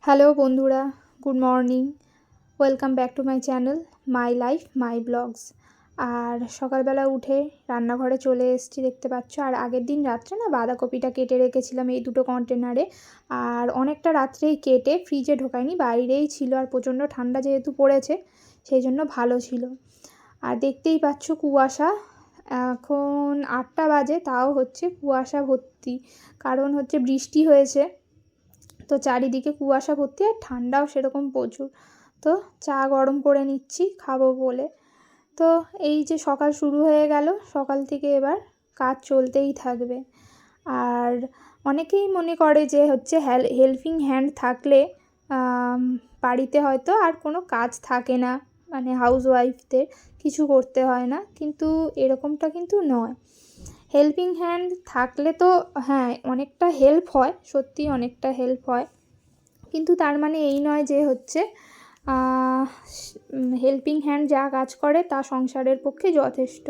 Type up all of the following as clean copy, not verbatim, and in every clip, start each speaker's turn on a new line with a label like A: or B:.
A: Hello বন্ধুরা, good morning. Welcome back to my channel my life my blogs. আর সকালবেলা উঠে রান্নাঘরে চলে এসেছি, দেখতে পাচ্ছ। আর আগের দিন রাত্রে না বাঁধাকপিটা কেটে রেখেছিলাম এই দুটো কন্টেনারে। আর অনেকটা রাত্রেই কেটে ফ্রিজে ঢোকায়নি, বাইরেই ছিল। আর প্রচণ্ড ঠান্ডা যেহেতু পড়েছে সেই জন্য ভালো ছিল। আর দেখতেই পাচ্ছ কুয়াশা, এখন 8টা বাজে, তাও হচ্ছে কুয়াশা ভর্তি। কারণ হচ্ছে বৃষ্টি হয়েছে, তো চারিদিকে কুয়াশা ভর্তি আর ঠান্ডাও সেরকম প্রচুর। তো চা গরম করে নিচ্ছি খাবো বলে। তো এই যে সকাল শুরু হয়ে গেল, সকাল থেকে এবার কাজ চলতেই থাকবে। আর অনেকেই মনে করে যে হচ্ছে হেল্পিং হ্যান্ড থাকলে বাড়িতে হয়তো আর কোনো কাজ থাকে না, মানে হাউসওয়াইফদের কিছু করতে হয় না, কিন্তু এরকমটা কিন্তু নয়। হেল্পিং হ্যান্ড থাকলে তো হ্যাঁ অনেকটা হেল্প হয়, সত্যি অনেকটা হেল্প হয়, কিন্তু তার মানে এই নয় যে হচ্ছে হেল্পিং হ্যান্ড যা কাজ করে তা সংসারের পক্ষে যথেষ্ট।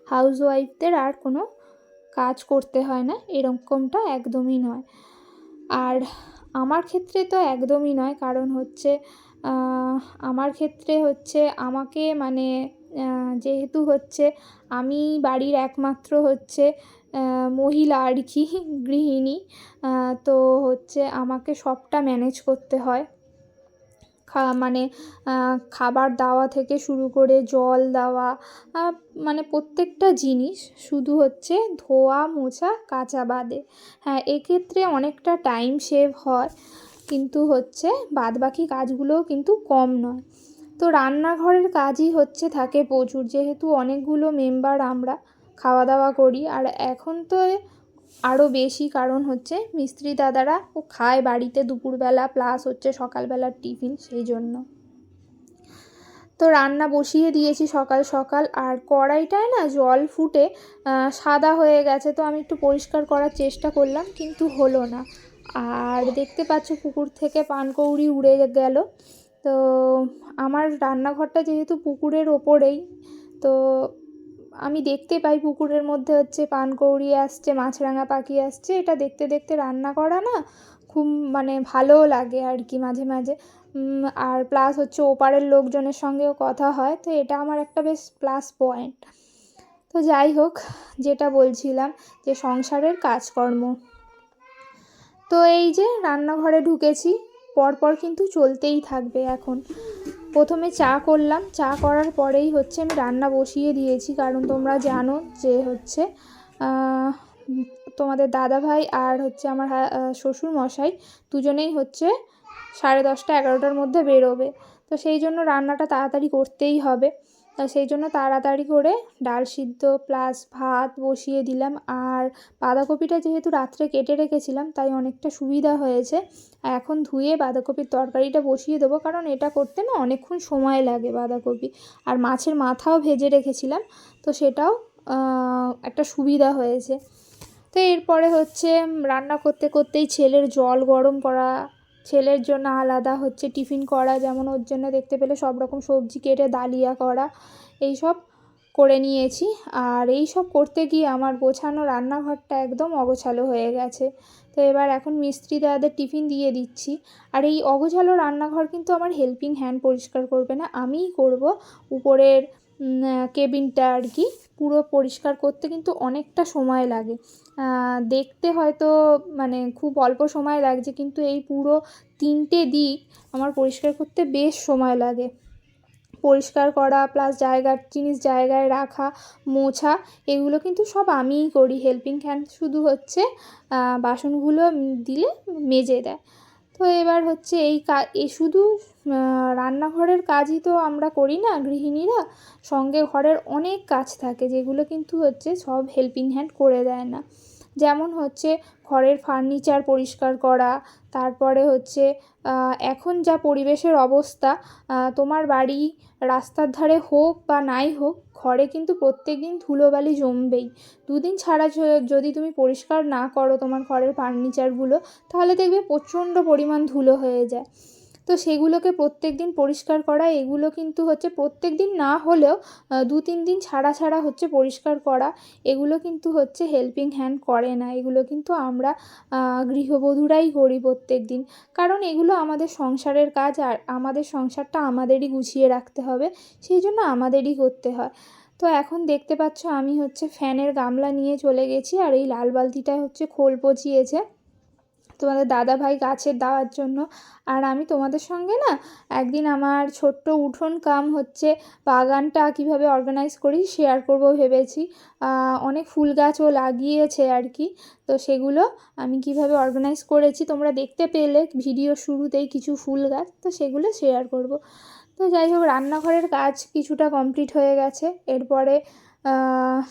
A: হাউসওয়াইফদের আর কোনো কাজ করতে হয় না, এরকমটা একদমই নয়। আর আমার ক্ষেত্রে তো একদমই নয়, কারণ হচ্ছে আমার ক্ষেত্রে হচ্ছে আমাকে মানে যেহেতু হচ্ছে আমি বাড়ির একমাত্র হচ্ছে মহিলা আর কি, গৃহিণী, তো হচ্ছে আমাকে সবটা ম্যানেজ করতে হয়। মানে খাবার দেওয়া থেকে শুরু করে জল দেওয়া, মানে প্রত্যেকটা জিনিস, শুধু হচ্ছে ধোয়া মোছা কাচা বাদে। হ্যাঁ, এক্ষেত্রে অনেকটা টাইম সেভ হয়, কিন্তু হচ্ছে বাদবাকি কাজগুলোও কিন্তু কম নয়। তো রান্নাঘরের কাজই হচ্ছে থাকে প্রচুর, যেহেতু অনেকগুলো মেম্বার আমরা খাওয়া দাওয়া করি। আর এখন তো আরও বেশি, কারণ হচ্ছে মিস্ত্রি দাদারা ও খায় বাড়িতে দুপুরবেলা প্লাস হচ্ছে সকালবেলার টিফিন, সেই জন্য। তো রান্না বসিয়ে দিয়েছি সকাল সকাল। আর কড়াইটায় না জল ফুটে সাদা হয়ে গেছে, তো আমি একটু পরিষ্কার করার চেষ্টা করলাম, কিন্তু হলো না। আর দেখতে পাচ্ছ পুকুর থেকে পানকৌড়ি উড়ে গেল। তো আমার রান্নাঘরটা যেহেতু পুকুরের ওপরেই, তো আমি দেখতে পাই পুকুরের মধ্যে হচ্ছে পানকৌড়ি আসছে, মাছরাঙা পাখি আসছে। এটা দেখতে দেখতে রান্না করা না খুব মানে ভালোও লাগে আর কি মাঝে মাঝে। আর প্লাস হচ্ছে ওপারের লোকজনের সঙ্গেও কথা হয়, তো এটা আমার একটা বেশ প্লাস পয়েন্ট। তো যাই হোক, যেটা বলছিলাম যে সংসারের কাজকর্ম, তো এই যে রান্নাঘরে ঢুকেছি, পরপর কিন্তু চলতেই থাকবে। এখন প্রথমে চা করলাম, চা করার পরেই হচ্ছে আমি রান্না বসিয়ে দিয়েছি, কারণ তোমরা জানো যে হচ্ছে তোমাদের দাদাভাই আর হচ্ছে আমার শ্বশুর মশাই দুজনেই হচ্ছে 10:30 11টার মধ্যে বেরোবে। তো সেই জন্য রান্নাটা তাড়াতাড়ি করতেই হবে। তো সেই জন্য তাড়াতাড়ি করে ডাল সিদ্ধ প্লাস ভাত বসিয়ে দিলাম। আর বাঁধাকপিটা যেহেতু রাত্রে কেটে রেখেছিলাম, তাই অনেকটা সুবিধা হয়েছে। এখন ধুয়ে বাঁধাকপির তরকারিটা বসিয়ে দেবো, কারণ এটা করতে না অনেকক্ষণ সময় লাগে বাঁধাকপি। আর মাছের মাথাও ভেজে রেখেছিলাম, তো সেটাও একটা সুবিধা হয়েছে। তো এরপরে হচ্ছে রান্না করতে করতেই ছেলের জল গরম করা, ছেলের জন্য আলাদা হচ্ছে টিফিন করা, যেমন ওর জন্য দেখতে পেলে সব রকম সবজি কেটে ডালিয়া করা, এই সব করে নিয়েছি। আর এই সব করতে গিয়ে আমার গোছানো রান্নাঘরটা একদম অগোছালো হয়ে গেছে। তো এবার এখন মিস্ত্রি দাদাদের টিফিন দিয়ে দিচ্ছি। আর এই অগোছালো রান্নাঘর কিন্তু আমার হেল্পিং হ্যান্ড পরিষ্কার করবে না, আমিই করব। উপরের কেবিনটা আর কি পুরো পরিষ্কার করতে কিন্তু অনেকটা সময় লাগে। দেখতে হয়তো মানে খুব অল্প সময় লাগছে, কিন্তু এই পুরো 3টে দিক আমার পরিষ্কার করতে বেশ সময় লাগে। পরিষ্কার করা প্লাস জায়গার জিনিস জায়গায় রাখা, মোছা, এগুলো কিন্তু সব আমিই করি। হেল্পিং হ্যান্ড শুধু হচ্ছে বাসনগুলো দিলে মেজে দেয়। তো এবার হচ্ছে এই শুধু রান্নাঘরের কাজই তো আমরা করি না গৃহিণীরা, সঙ্গে ঘরের অনেক কাজ থাকে যেগুলো কিন্তু হচ্ছে সব হেল্পিং হ্যান্ড করে দেয় না। যেমন হচ্ছে ঘরের ফার্নিচার পরিষ্কার করা, তারপরে হচ্ছে এখন যা পরিবেশের অবস্থা, তোমার বাড়ি রাস্তার ধারে হোক বা নাই হোক, ঘরে কিন্তু প্রত্যেক দিন ধুলোবালি জমবেই। 2 দিন ছাড়া যদি তুমি পরিষ্কার না করো তোমার ঘরের ফার্নিচারগুলো, তাহলে দেখবে প্রচণ্ড পরিমাণ ধুলো হয়ে যায়। তো সেগুলোকে প্রত্যেক দিন পরিষ্কার করা, এগুলো কিন্তু হচ্ছে প্রত্যেক দিন না হলেও 2-3 দিন ছাড়া ছাড়া হচ্ছে পরিষ্কার করা, এগুলো কিন্তু হচ্ছে হেল্পিং হ্যান্ড করে না, এগুলো কিন্তু আমরা গৃহবধূরাই করি প্রত্যেক দিন। কারণ এগুলো আমাদের সংসারের কাজ, আর আমাদের সংসারটা আমাদেরই গুছিয়ে রাখতে হবে, সেই জন্য আমাদেরই করতে হয়। তো এখন দেখতে পাচ্ছ আমি হচ্ছে ফ্যানের গামলা নিয়ে চলে গেছি, আর এই লাল বালতিটা হচ্ছে খোল পচিয়েছে তোমাদের দাদাভাই গাছের দেওয়ার জন্য। আর আমি তোমাদের সঙ্গে না একদিন আমার ছোট্ট উঠোন কাম হচ্ছে বাগানটা কীভাবে অর্গানাইজ করি শেয়ার করব ভেবেছি। অনেক ফুল গাছও লাগিয়েছে আর কি, তো সেগুলো আমি কিভাবে অর্গানাইজ করেছি তোমরা দেখতে পেলে ভিডিও শুরুতেই কিছু ফুল গাছ, তো সেগুলো শেয়ার করব। তো যাই হোক, রান্নাঘরের কাজ কিছুটা কমপ্লিট হয়ে গেছে। এরপরে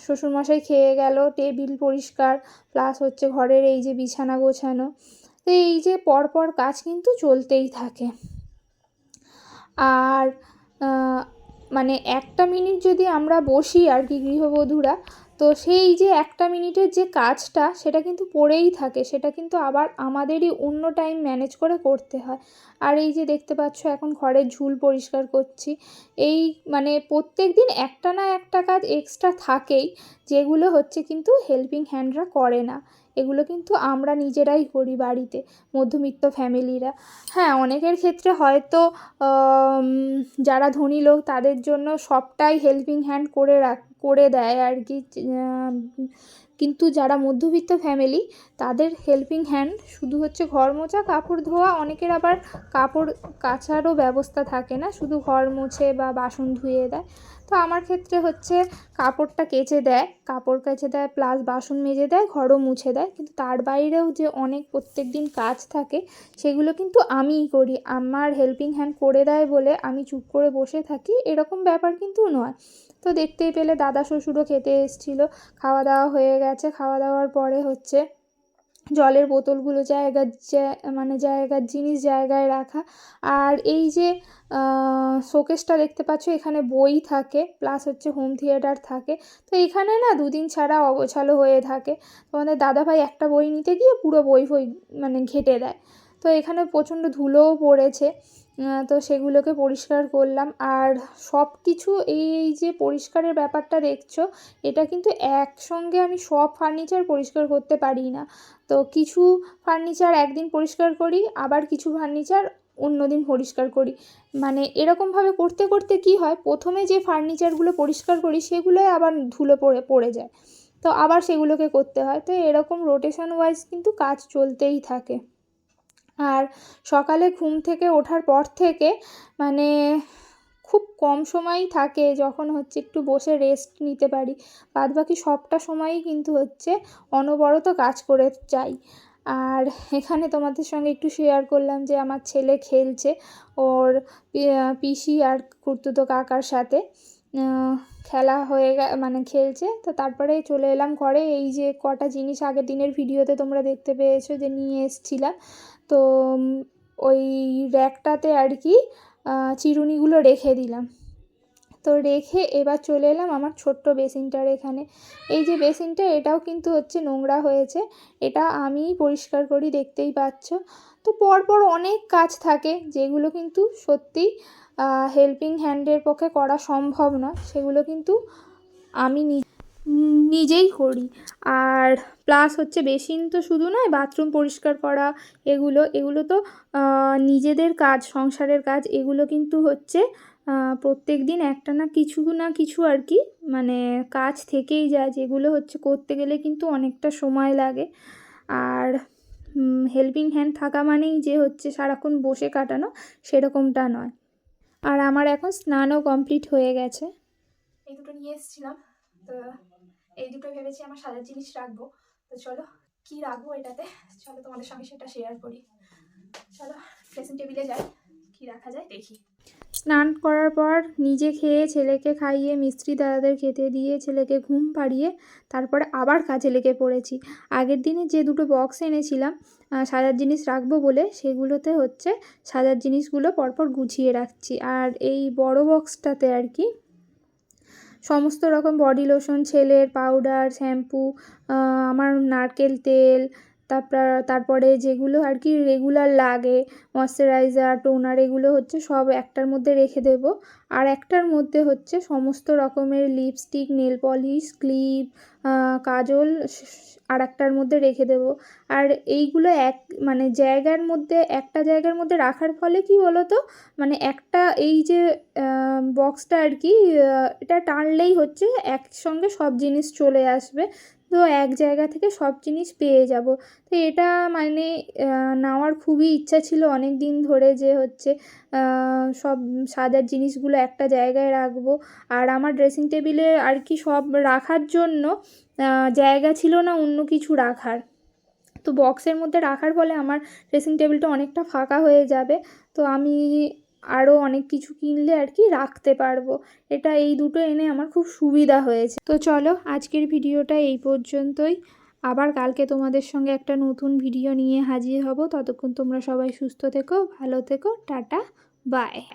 A: শ্বশুরমশাই খেয়ে গেল, টেবিল পরিষ্কার প্লাস হচ্ছে ঘরের এই যে বিছানা গোছানো, তো এই যে পরপর কাজ কিন্তু চলতেই থাকে। আর মানে 1টা মিনিট যদি আমরা বসি আর কি গৃহবধূরা, তো সেই যে 1টা মিনিটের যে কাজটা সেটা কিন্তু পড়েই থাকে, সেটা কিন্তু আবার আমাদেরই অন্য টাইম ম্যানেজ করে করতে হয়। আর এই যে দেখতে পাচ্ছ এখন ঘরের ঝুল পরিষ্কার করছি, এই মানে প্রত্যেক দিন একটা না একটা কাজ এক্সট্রা থাকেই, যেগুলো হচ্ছে কিন্তু হেল্পিং হ্যান্ডরা করে না, এগুলো কিন্তু আমরা নিজেরাই করি বাড়িতে, মধ্যবিত্ত ফ্যামিলিরা। হ্যাঁ, অনেকের ক্ষেত্রে হয়তো যারা ধনী লোক তাদের জন্য সবটাই হেল্পিং হ্যান্ড করে দেয় আর কি, কিন্তু যারা মধ্যবিত্ত ফ্যামিলি তাদের হেল্পিং হ্যান্ড শুধু হচ্ছে ঘর মোছা, কাপড় ধোয়া, অনেকের আবার কাপড় কাচারও ব্যবস্থা থাকে না, শুধু ঘর মুছে বা বাসন ধুয়ে দেয়। তো আমার ক্ষেত্রে হচ্ছে কাপড়টা কেচে দেয়, কাপড় কেচে দেয় প্লাস বাসন মেজে দেয়, ঘরও মুছে দেয়, কিন্তু তার বাইরেও যে অনেক প্রত্যেক দিন কাজ থাকে সেগুলো কিন্তু আমিই করি। আমার হেল্পিং হ্যান্ড করে দেয় বলে আমি চুপ করে বসে থাকি এরকম ব্যাপার কিন্তু নয়। তো দেখতেই পেলে দাদা শ্বশুরও খেতে এসেছিলো, খাওয়া দাওয়া হয়ে গেছে, খাওয়া দাওয়ার পরে হচ্ছে জলের বোতলগুলো জায়গার জিনিস জায়গায় রাখা। আর এই যে শোকেসটা দেখতে পাচ্ছ, এখানে বই থাকে প্লাস হচ্ছে হোম থিয়েটার থাকে, তো এখানে না 2 দিন ছাড়া অগোছালো হয়ে থাকে। তোমাদের দাদাভাই একটা বই নিতে গিয়ে পুরো বই মানে ঘেঁটে দেয়, তো এখানে প্রচণ্ড ধুলোও পড়েছে, তো সেগুলোকে পরিষ্কার করলাম। আর সব কিছু এই যে পরিষ্কারের ব্যাপারটা দেখছো, এটা কিন্তু একসঙ্গে আমি সব ফার্নিচার পরিষ্কার করতে পারি না, তো কিছু ফার্নিচার একদিন পরিষ্কার করি, আবার কিছু ফার্নিচার অন্য দিন পরিষ্কার করি, মানে এরকমভাবে করতে করতে কি হয়, প্রথমে যে ফার্নিচারগুলো পরিষ্কার করি সেগুলোই আবার ধুলো পড়ে যায়, তো আবার সেগুলোকে করতে হয়, তো এরকম রোটেশন ওয়াইজ কিন্তু কাজ চলতেই থাকে। আর সকালে ঘুম থেকে ওঠার পর থেকে মানে খুব কম সময়ই থাকে যখন হচ্ছে একটু বসে রেস্ট নিতে পারি, বাদবাকি সবটা সময়ই কিন্তু হচ্ছে অনবরত কাজ করে যাই। আর এখানে তোমাদের সঙ্গে একটু শেয়ার করলাম যে আমার ছেলে খেলছে ওর পিসি আর খুড়তুতো কাকার সাথে, খেলা হয়ে মানে খেলছে, তো তারপরে চলে এলাম ঘরে। এই যে কটা জিনিস আগের দিনের ভিডিওতে তোমরা দেখতে পেয়েছো যে নিয়ে এসছিলাম, তো ওই র্যাকটাতে আর কি চিরুনিগুলো রেখে দিলাম, তো রেখে এবার চলে এলাম আমার ছোট্ট বেসিনটার এখানে। এই যে বেসিনটা, এটাও কিন্তু হচ্ছে নোংরা হয়েছে, এটা আমিই পরিষ্কার করি, দেখতেই পাচ্ছ। তো পরপর অনেক কাজ থাকে যেগুলো কিন্তু সত্যিই হেল্পিং হ্যান্ডের পক্ষে করা সম্ভব নয়, সেগুলো কিন্তু আমি নিজেই করি। আর প্লাস হচ্ছে বেসিন তো শুধু নয়, বাথরুম পরিষ্কার করা, এগুলো তো নিজেদের কাজ, সংসারের কাজ, এগুলো কিন্তু হচ্ছে প্রত্যেক দিন একটা না কিছু আর কি মানে কাজ থেকেই যায়, যেগুলো হচ্ছে করতে গেলে কিন্তু অনেকটা সময় লাগে। আর হেল্পিং হ্যান্ড থাকা মানেই যে হচ্ছে সারাক্ষণ বসে কাটানো, সেরকমটা নয়। আর আমার এখন স্নানও কমপ্লিট হয়ে গেছে। এই দুটো নিয়ে এসেছিলাম, তো এই দুটো ভেবেছি আমার সাজার জিনিস রাখবো, তো চলো কি রাখবো এটাতে, চলো তোমাদের সঙ্গে সেটা শেয়ার করি। চলো ড্রেসিং টেবিলে যাই, কি রাখা যায় দেখি। স্নান করার পর নিজে খেয়ে ছেলেকে খাইয়ে মিস্ত্রি দাদাদের খেতে দিয়ে ছেলেকে ঘুম পাড়িয়ে তারপরে আবার কাজে লেগে পড়েছি। আগের দিনে যে দুটো বক্স এনেছিলাম সাজার জিনিস রাখবো বলে, সেগুলোতে হচ্ছে সাজার জিনিসগুলো পরপর গুছিয়ে রাখছি। আর এই বড় বক্সটাতে আর কি সমস্ত রকম বডি লোশন, ছেলের পাউডার, শ্যাম্পু, আমার নারকেল তেল, তারপরে যেগুলো আর কি রেগুলার লাগে, ময়শ্চারাইজার, টোনার, এগুলো হচ্ছে সব একটার মধ্যে রেখে দেব। আর একটার মধ্যে হচ্ছে সমস্ত রকমের লিপস্টিক, নেল পলিশ, ক্লিপ, কাজল আর একটার মধ্যে রেখে দেব। আর এইগুলো মানে একটা জায়গার মধ্যে রাখার ফলে কি বলো তো, মানে একটা এই যে বক্সটা আর কি, এটা টানলেই হচ্ছে একসঙ্গে সব জিনিস চলে আসবে, তো এক জায়গা থেকে সব জিনিস পেয়ে যাব। তো এটা মানে নেওয়ার খুবই ইচ্ছা ছিল অনেক দিন ধরে, যে হচ্ছে সব সাজার জিনিসগুলো একটা জায়গায় রাখবো। আর আমার ড্রেসিং টেবিলে আর কি সব রাখার জন্য জায়গা ছিল না অন্য কিছু রাখার, তো বক্সের মধ্যে রাখার ফলে আমার ড্রেসিং টেবিলটা অনেকটা ফাঁকা হয়ে যাবে, তো আমি আরও অনেক কিছু কিনলে আর কি রাখতে পারবো। এই দুটো এনে আমার খুব সুবিধা হয়েছে। তো চলো আজকের ভিডিওটা এই পর্যন্তই, আবার কালকে তোমাদের সঙ্গে একটা নতুন ভিডিও নিয়ে হাজির হব। ততক্ষণ তোমরা সবাই সুস্থ থেকো, ভালো থেকো, টাটা, বাই।